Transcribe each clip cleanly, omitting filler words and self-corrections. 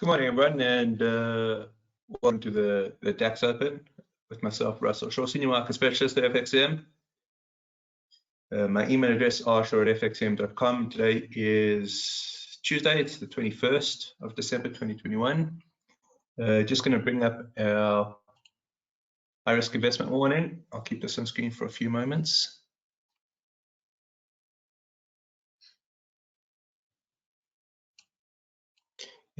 Good morning, everyone, and welcome to the DAX Open with myself, Russell Shaw, Senior Market Specialist at FXCM. My email address, rshaw@fxcm.com. Today is Tuesday, it's the 21st of December 2021. Just going to bring up our high-risk investment warning. I'll keep this on screen for a few moments.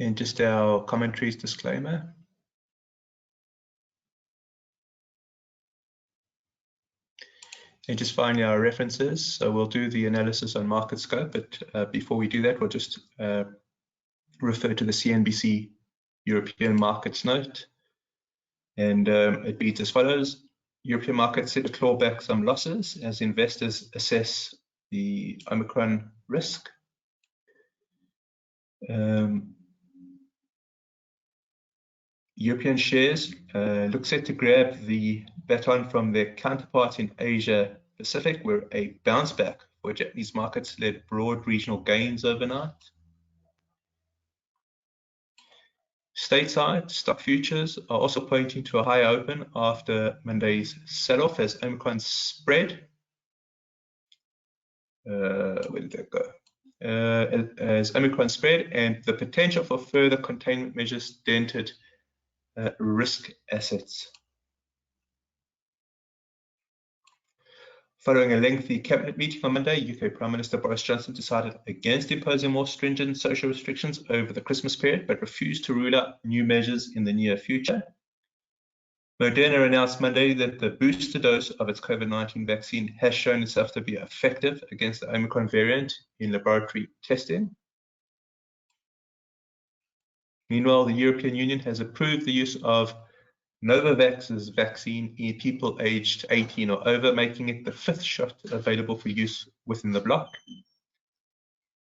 And just our commentaries disclaimer. And just finally our references. So we'll do the analysis on market scope, but before we do that, we'll just refer to the CNBC European markets note. And it reads as follows: European markets set to claw back some losses as investors assess the Omicron risk. European shares look set to grab the baton from their counterparts in Asia Pacific, where a bounce back for Japanese markets led broad regional gains overnight. Stateside, stock futures are also pointing to a higher open after Monday's sell-off as Omicron spread. Where did that go? As Omicron spread and the potential for further containment measures dented risk assets. Following a lengthy cabinet meeting on Monday, UK Prime Minister Boris Johnson decided against imposing more stringent social restrictions over the Christmas period, but refused to rule out new measures in the near future. Moderna announced Monday that the booster dose of its COVID-19 vaccine has shown itself to be effective against the Omicron variant in laboratory testing. Meanwhile, the European Union has approved the use of Novavax's vaccine in people aged 18 or over, making it the 5th shot available for use within the bloc.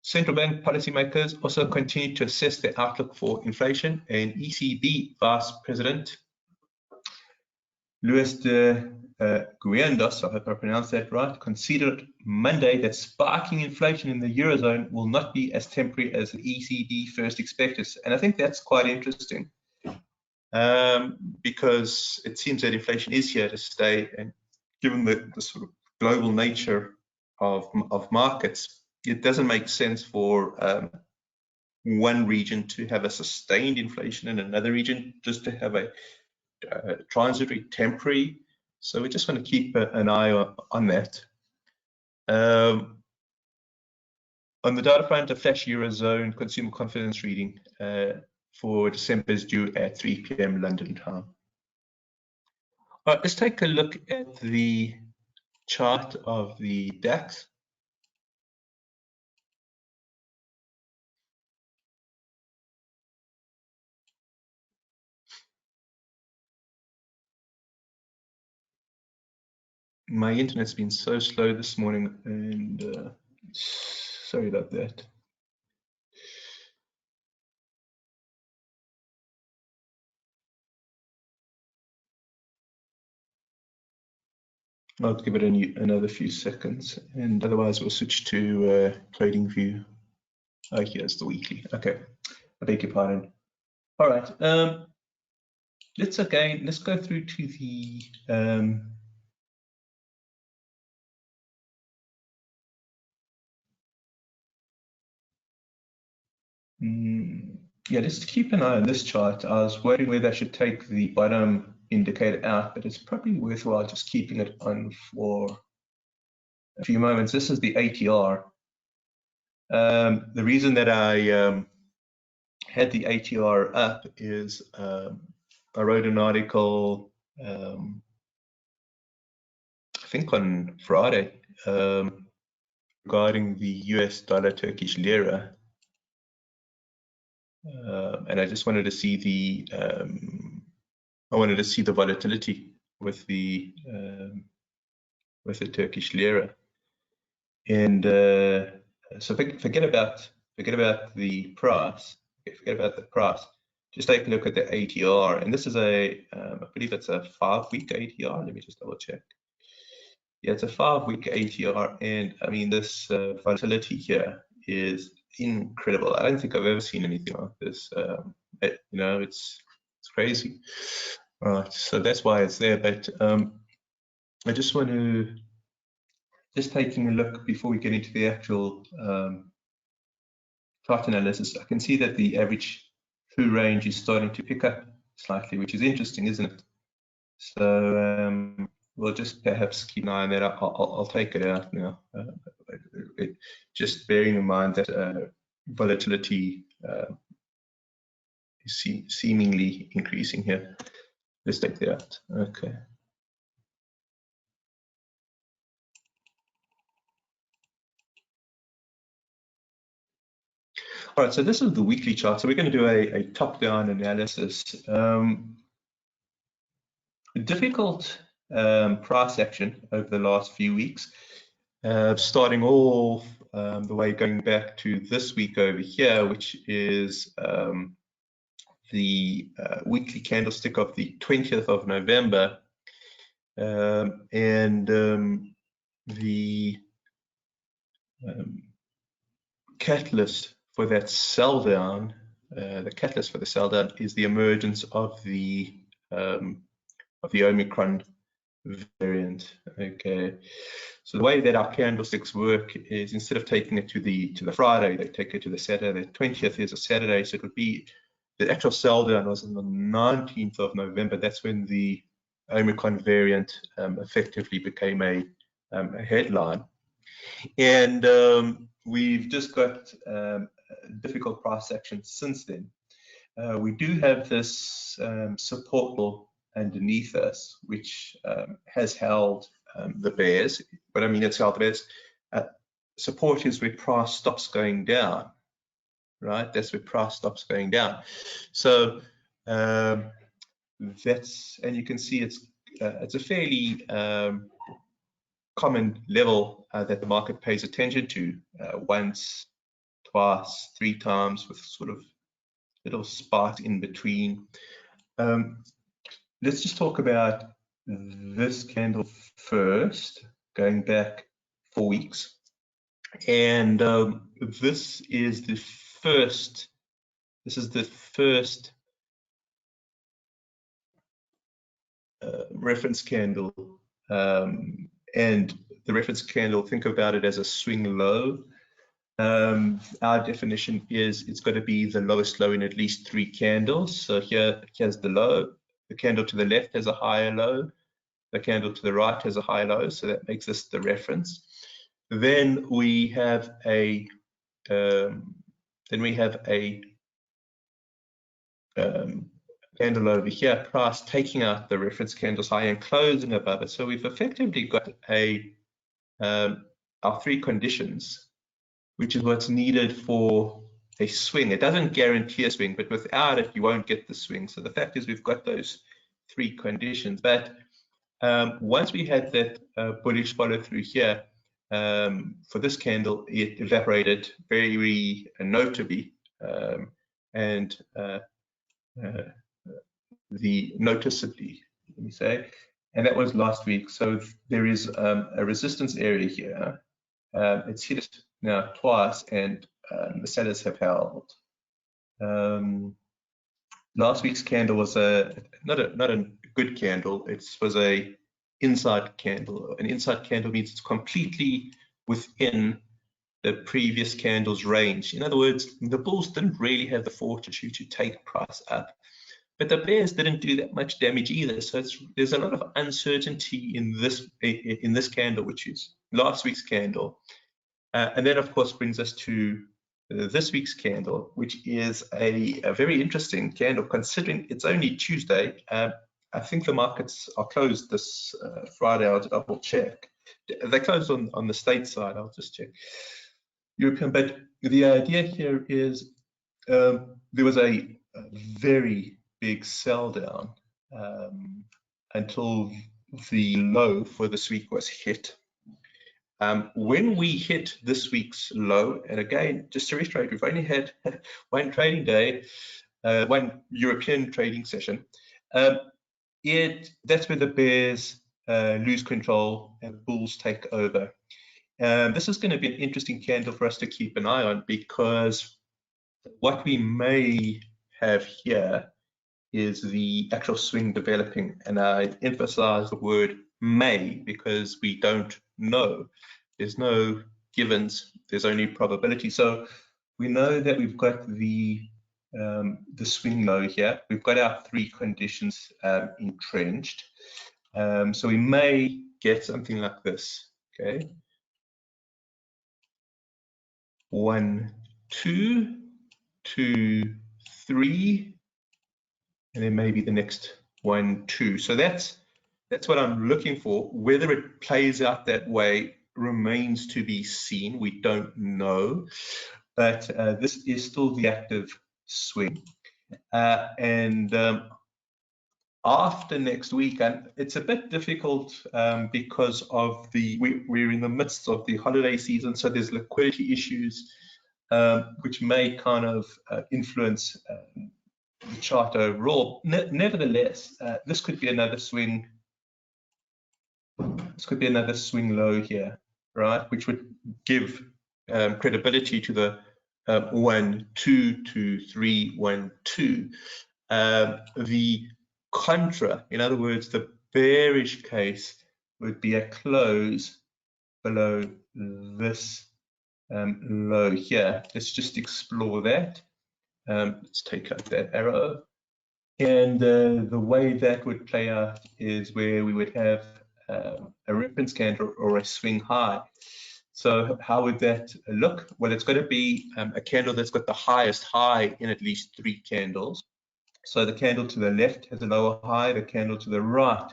Central bank policymakers also continue to assess the outlook for inflation, and ECB Vice President Luis de Guindos, I hope I pronounced that right, conceded Monday that spiking inflation in the Eurozone will not be as temporary as the ECB first expected. And I think that's quite interesting because it seems that inflation is here to stay, and given the sort of global nature of markets, it doesn't make sense for one region to have a sustained inflation and another region just to have a transitory, temporary. So we just want to keep an eye on that. On the data front, a flash Eurozone consumer confidence reading for December is due at 3 p.m. London time. All right, let's take a look at the chart of the DAX. My internet's been so slow this morning, and sorry about that. I'll give it another few seconds, and otherwise we'll switch to trading view. Oh, here's the weekly. Okay, I beg your pardon. All right, let's go through to the yeah, let's keep an eye on this chart. I was wondering whether I should take the bottom indicator out, but it's probably worthwhile just keeping it on for a few moments. This is the ATR. The reason that I had the ATR up is I wrote an article, I think on Friday, regarding the US dollar Turkish lira. And I just wanted to see the volatility with the Turkish lira, and so forget about the price. Forget about the price. Just take a look at the ATR, and this is I believe it's a 5-week ATR. Let me just double check. Yeah, it's a 5-week ATR, and I mean this volatility here is incredible. I don't think I've ever seen anything like this. you know, it's crazy. All right, so that's why it's there. But I just want to taking a look before we get into the actual chart analysis. I can see that the average true range is starting to pick up slightly, which is interesting, isn't it? So we'll just perhaps keep an eye on that. I'll take it out now. Just bearing in mind that volatility is seemingly increasing here. Let's take that out. Okay. All right, so this is the weekly chart. So we're going to do a top-down analysis. Difficult price action over the last few weeks, starting off the way going back to this week over here, which is the weekly candlestick of the 20th of November, and the catalyst for that sell down, the catalyst for the sell down is the emergence of the Omicron variant. Okay, so the way that our candlesticks work is instead of taking it to the Friday, they take it to the Saturday. The 20th is a Saturday, so it would be the actual sell down was on the 19th of November. That's when the Omicron variant effectively became a headline, and we've just got difficult price action since then. We do have this support underneath us, which has held the bears. But I mean, it's held the bears. Support is where price stops going down, right? That's where price stops going down. So that's, and you can see it's a fairly common level that the market pays attention to once, twice, 3 times, with sort of little spot in between. Let's just talk about this candle first, going back 4 weeks. And this is the first reference candle. And the reference candle, think about it as a swing low. Our definition is it's got to be the lowest low in at least 3 candles. So here's the low. The candle to the left has a higher low. The candle to the right has a higher low. So that makes this the reference. Then we have a candle over here, price taking out the reference candles high and closing above it. So we've effectively got our 3 conditions, which is what's needed for a swing. It doesn't guarantee a swing, but without it, you won't get the swing. So the fact is we've got those 3 conditions. But once we had that bullish follow through here, for this candle, it evaporated very notably, and noticeably, let me say, and that was last week. So there is a resistance area here. It's hit it now twice, and the sellers have held. Last week's candle was not a good candle. It was a inside candle. An inside candle means it's completely within the previous candle's range. In other words, the bulls didn't really have the fortitude to take price up, but the bears didn't do that much damage either. So there's a lot of uncertainty in this candle, which is last week's candle. And that, of course, brings us to this week's candle, which is a very interesting candle, considering it's only Tuesday. I think the markets are closed this Friday. I'll double check. They closed on the state side. I'll just check. European, but the idea here is there was a very big sell down until the low for this week was hit. When we hit this week's low, and again, just to reiterate, we've only had one trading day, one European trading session. That's where the bears lose control and the bulls take over. This is going to be an interesting candle for us to keep an eye on, because what we may have here is the actual swing developing, and I emphasize the word may because we don't know. There's no givens, there's only probability. So we know that we've got the swing low here. We've got our three conditions entrenched. So we may get something like this, okay? 1, 2, 2, 3, and then maybe the next 1, 2. So that's what I'm looking for. Whether it plays out that way remains to be seen. We don't know, but this is still the active swing. After next week, and it's a bit difficult because of we're in the midst of the holiday season, so there's liquidity issues which may kind of influence the chart overall. Nevertheless, this could be another swing. This could be another swing low here, right? Which would give credibility to the 1, 2, 2, 3, 1, 2. The contra, in other words, the bearish case would be a close below this low here. Let's just explore that. Let's take out that arrow. And the way that would play out is where we would have a reference candle or a swing high. So how would that look? Well, it's going to be a candle that's got the highest high in at least 3 candles. So the candle to the left has a lower high, the candle to the right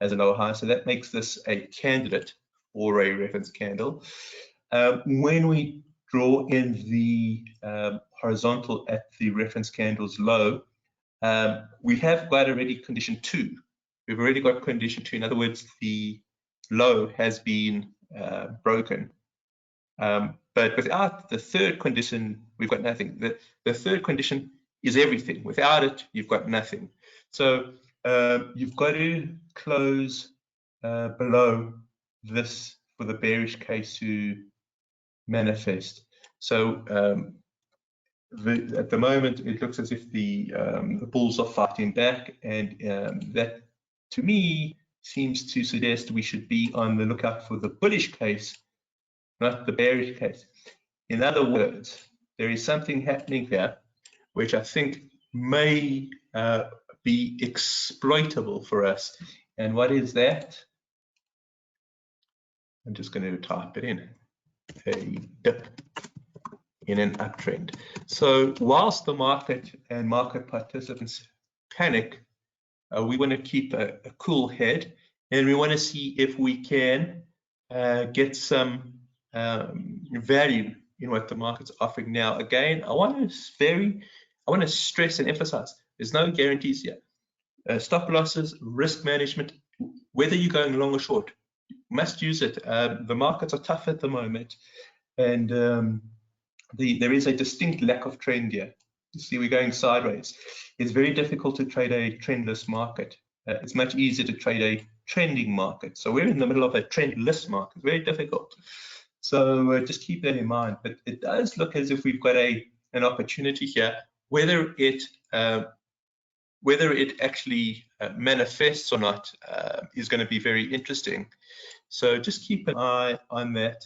has a lower high. So that makes this a candidate or a reference candle. When we draw in the horizontal at the reference candle's low, we have got already condition 2. We've already got condition 2. In other words, the low has been broken. But without the third condition, we've got nothing. The third condition is everything. Without it, you've got nothing. So you've got to close below this for the bearish case to manifest. So at the moment, it looks as if the bulls are fighting back, and that, to me, seems to suggest we should be on the lookout for the bullish case, not the bearish case. In other words, there is something happening here which I think may be exploitable for us. And what is that? I'm just going to type it in. A dip in an uptrend. So whilst the market and market participants panic, we want to keep a cool head, and we want to see if we can get some value in what the market's offering now. Again, I want to stress and emphasize, there's no guarantees here. Stop losses, risk management, whether you're going long or short, you must use it. The markets are tough at the moment, and there is a distinct lack of trend here. You see, we're going sideways. It's very difficult to trade a trendless market. It's much easier to trade a trending market. So we're in the middle of a trendless market, very difficult. So just keep that in mind. But it does look as if we've got an opportunity here. Whether it actually manifests or not is going to be very interesting. So just keep an eye on that.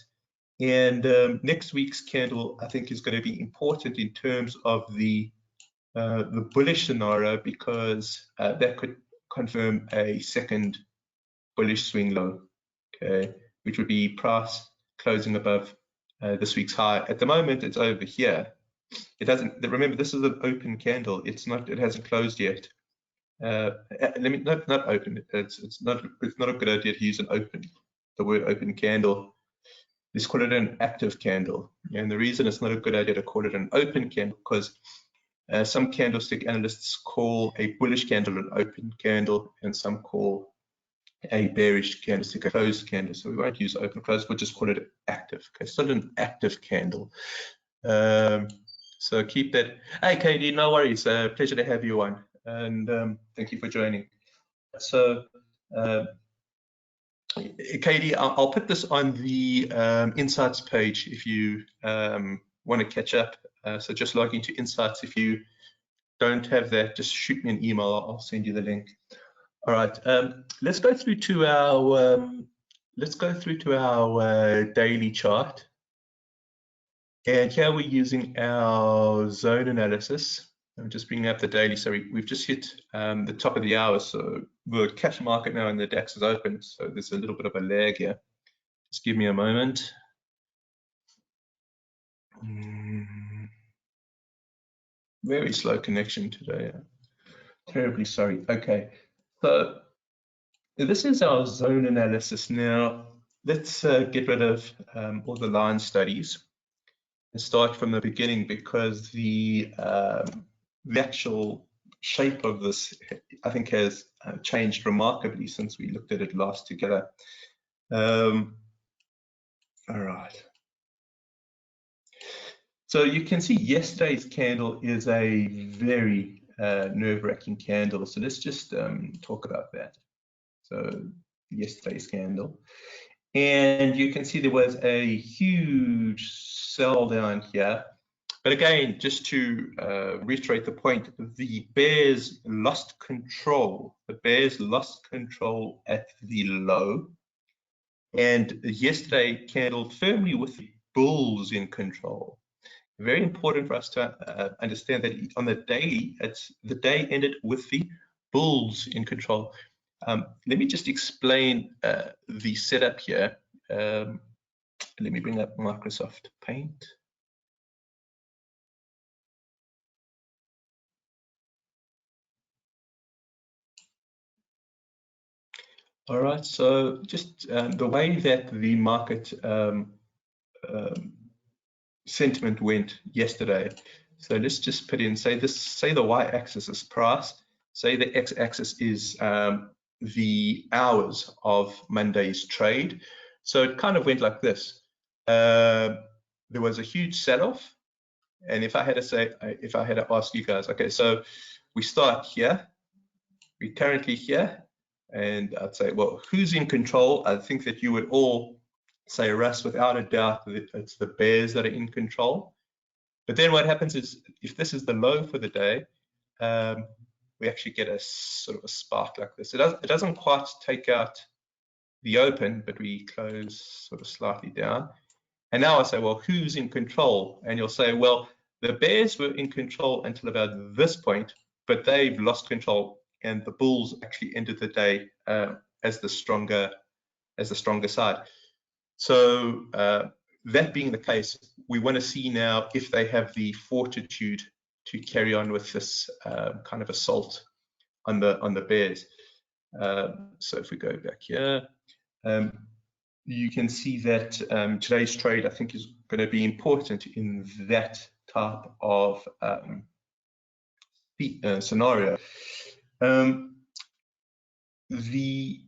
And next week's candle, I think, is going to be important in terms of the bullish scenario, because that could confirm a second bullish swing low, okay, which would be price closing above this week's high. At the moment, it's over here. It doesn't. Remember, this is an open candle. It's not. It hasn't closed yet. Let me not open. It's not a good idea to use the word open candle. Let's call it an active candle. And the reason it's not a good idea to call it an open candle, because some candlestick analysts call a bullish candle an open candle, and some call a bearish candlestick a closed candle. So we won't use open close, we'll just call it active. Okay, it's not an active candle. So keep that. Hey, KD, no worries. Pleasure to have you on, and thank you for joining. So, KD, I'll put this on the Insights page if you want to catch up. So just log into Insights if you don't have that, just shoot me an email. I'll send you the link. All right, let's go through to our daily chart. And here we're using our zone analysis. I'm just bringing up the daily. So we've just hit the top of the hour. So the cash market now and the DAX is open. So there's a little bit of a lag here. Just give me a moment. Very slow connection today. Terribly sorry. Okay. So this is our zone analysis. Now let's get rid of all the line studies and start from the beginning, because the actual shape of this, I think, has changed remarkably since we looked at it last together. All right. So you can see yesterday's candle is a very nerve-wracking candle. So let's just talk about that. So yesterday's candle. And you can see there was a huge sell down here. But again, just to reiterate the point, the bears lost control. The bears lost control at the low. And yesterday candled firmly with the bulls in control. Very important for us to understand that on the daily, the day ended with the bulls in control. Let me just explain the setup here. Let me bring up Microsoft Paint. All right, so just the way that the market sentiment went yesterday. So let's just put in, say the y-axis is price, say the x-axis is the hours of Monday's trade. So it kind of went like this. There was a huge sell-off, and if I had to ask you guys, okay, so we start here, we're currently here, and I'd say, well, who's in control? I think that you would all say, Russ, without a doubt, that it's the bears that are in control. But then what happens is, if this is the low for the day, we actually get a sort of a spark like this. It doesn't quite take out the open, but we close sort of slightly down. And now I say, well, who's in control? And you'll say, well, the bears were in control until about this point, but they've lost control, and the bulls actually ended the day as the stronger side. So that being the case, we want to see now if they have the fortitude to carry on with this kind of assault on the bears. So if we go back here, you can see that today's trade, I think, is going to be important in that type of scenario. The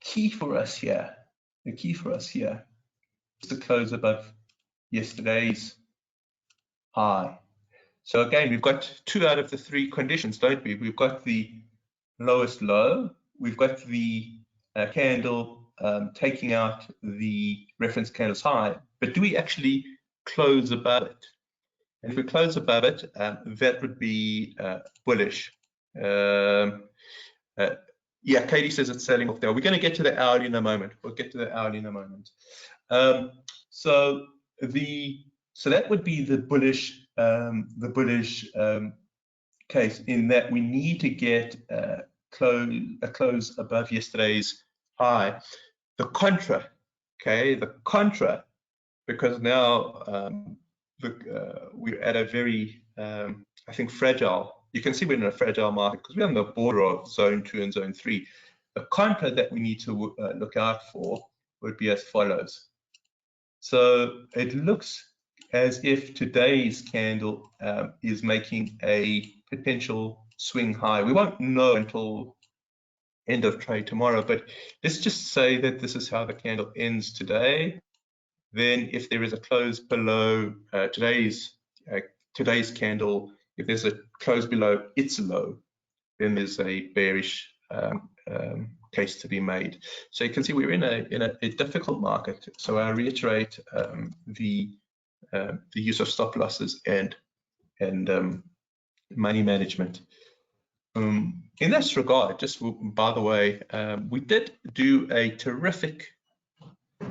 key for us here is to close above yesterday's high. So again, we've got 2 out of the 3 conditions, don't we? We've got the lowest low, we've got the candle taking out the reference candle's high, but do we actually close above it? And if we close above it, that would be bullish. Yeah, Katie says it's selling off there. We're going to get to the hourly in a moment. We'll get to the hourly in a moment. So that would be the bullish case, in that we need to get a close above yesterday's high. The contra, okay, because now we're at a very, I think, fragile. You can see we're in a fragile market because we're on the border of zone 2 and zone 3. The contra that we need to look out for would be as follows. So it looks as if today's candle is making a potential swing high. We won't know until end of trade tomorrow, but let's just say that this is how the candle ends today. Then if there is a close below today's candle, if there's a close below its low, then there's a bearish case to be made. So you can see we're in a difficult market. So I reiterate the use of stop losses and money management. In this regard, just by the way, we did do a terrific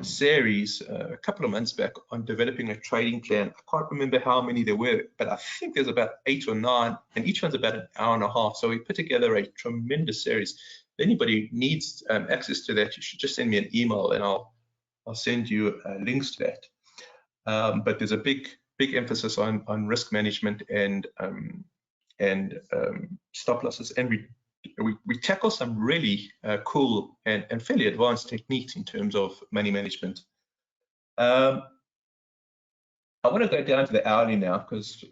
series a couple of months back on developing a trading plan. I can't remember how many there were, but I think there's about 8 or 9, and each one's about an hour and a half. So we put together a tremendous series. If anybody needs access to that, you should just send me an email, and I'll send you links to that. But there's a big emphasis on risk management and stop losses, and we tackle some really cool and fairly advanced techniques in terms of money management. I want to go down to the hourly now, because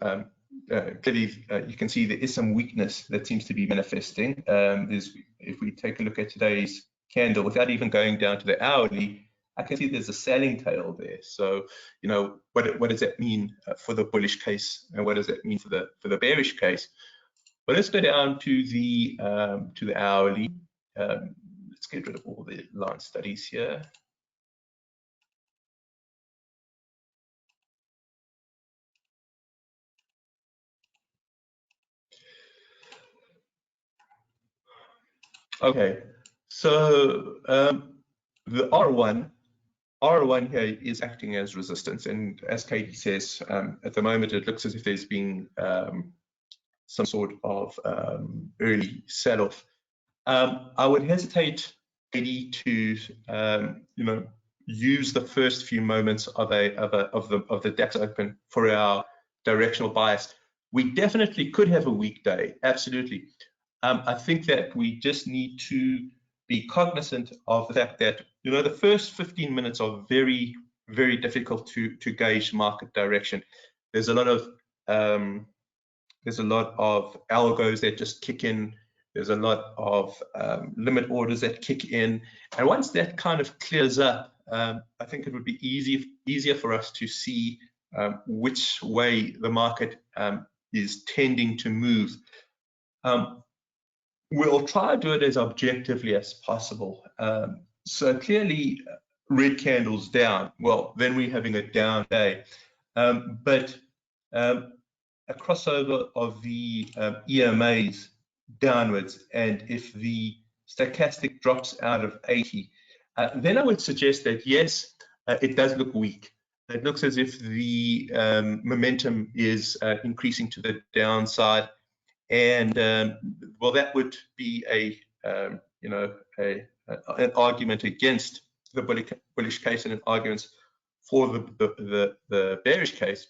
clearly you can see there is some weakness that seems to be manifesting. If we take a look at today's candle, without even going down to the hourly, I can see there's a selling tail there. So, you know, what does that mean for the bullish case, and what does that mean for the bearish case? But let's go down to the hourly. Let's get rid of all the line studies here. Okay, so the R1 here is acting as resistance, and as Katie says, at the moment it looks as if there's been some sort of early sell-off. I would hesitate really to you know, use the first few moments of the DAX Open for our directional bias. We definitely could have a weak day, absolutely. I think that we just need to be cognizant of the fact that, you know, the first 15 minutes are very, very difficult to gauge market direction. There's a lot of algos that just kick in. There's a lot of limit orders that kick in, and once that kind of clears up, I think it would be easier for us to see which way the market is tending to move. We'll try to do it as objectively as possible. So clearly, red candles down. Well, then we're having a down day, but a crossover of the EMAs downwards, and if the stochastic drops out of 80, then I would suggest that yes, it does look weak. It looks as if the momentum is increasing to the downside, and well, that would be you know, an argument against the bullish case and an argument for the bearish case.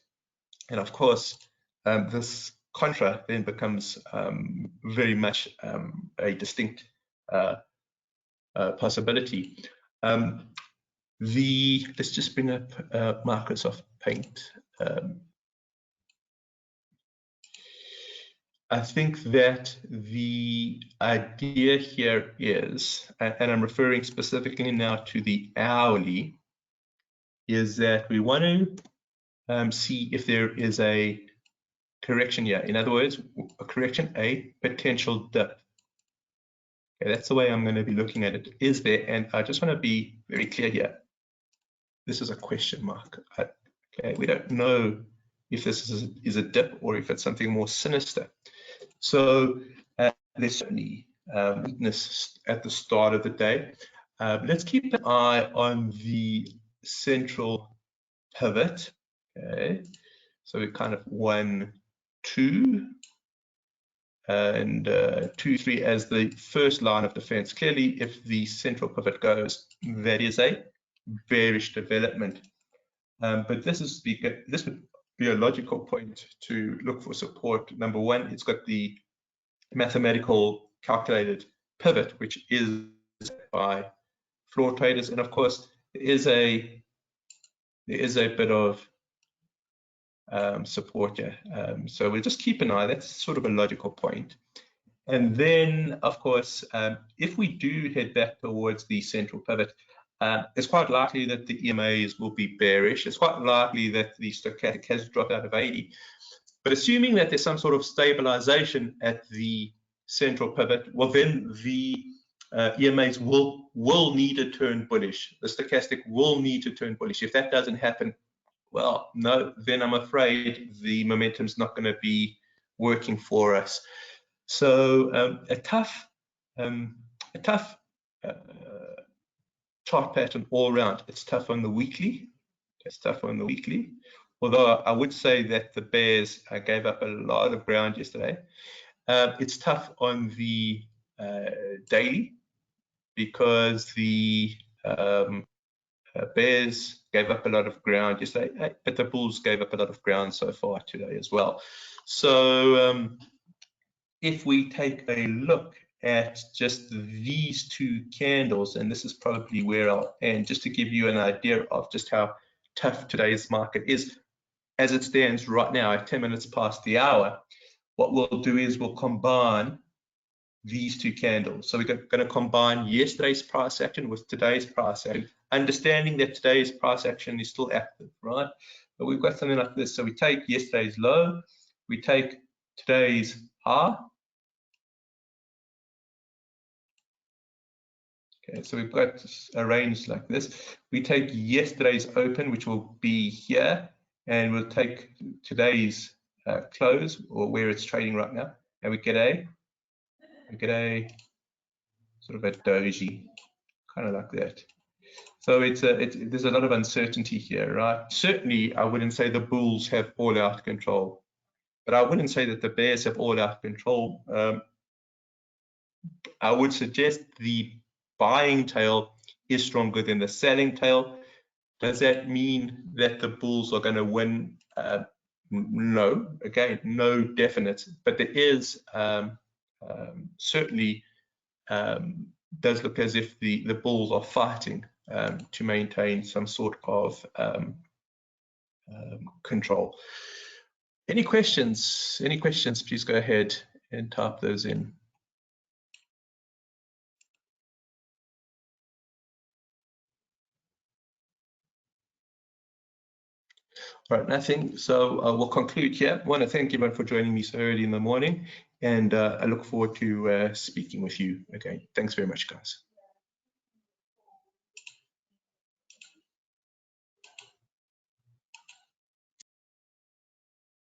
And of course, this contra then becomes very much a distinct possibility. Let's just bring up Microsoft Paint. I think that the idea here is, and I'm referring specifically now to the hourly, is that we want to see if there is a correction here. In other words, a correction, a potential dip. Okay, that's the way I'm going to be looking at it. Is there? And I just want to be very clear here. This is a question mark. Okay, we don't know if this is a dip or if it's something more sinister. So there's certainly weakness at the start of the day. Let's keep an eye on the central pivot. Okay, so we kind of 1, 2, and 2, 3 as the first line of defense. Clearly, if the central pivot goes, that is a bearish development. But this would be a logical point to look for support. Number one, it's got the mathematical calculated pivot, which is by floor traders, and of course there is a bit of support here. So we'll just keep an eye. That's sort of a logical point. And then, of course, if we do head back towards the central pivot, it's quite likely that the EMAs will be bearish. It's quite likely that the stochastic has dropped out of 80. But assuming that there's some sort of stabilization at the central pivot, well, then the EMAs will need to turn bullish. The stochastic will need to turn bullish. If that doesn't happen, well, no, then I'm afraid the momentum's not going to be working for us. So a tough chart pattern all around. It's tough on the weekly. It's tough on the weekly. Although I would say that the bears gave up a lot of ground yesterday. It's tough on the daily because the bears gave up a lot of ground yesterday, but the bulls gave up a lot of ground so far today as well. So if we take a look at just these two candles, and this is probably where I'll end, just to give you an idea of just how tough today's market is. As it stands right now at 10 minutes past the hour, what we'll do is we'll combine these two candles. So we're going to combine yesterday's price action with today's price action, understanding that today's price action is still active, right? But we've got something like this. So we take yesterday's low, we take today's high. Okay, so we've got arranged like this. We take yesterday's open, which will be here, and we'll take today's close, or where it's trading right now, and we get a sort of a doji, kind of like that. So there's a lot of uncertainty here, right? Certainly, I wouldn't say the bulls have all-out control, but I wouldn't say that the bears have all-out control. I would suggest the buying tail is stronger than the selling tail. Does that mean that the bulls are going to win? No, again, no definite, but there is certainly does look as if the bulls are fighting to maintain some sort of control. Any questions? Any questions? Please go ahead and type those in. All right, nothing. So we'll conclude here. I want to thank everyone for joining me so early in the morning, and I look forward to speaking with you again. Thanks very much, guys.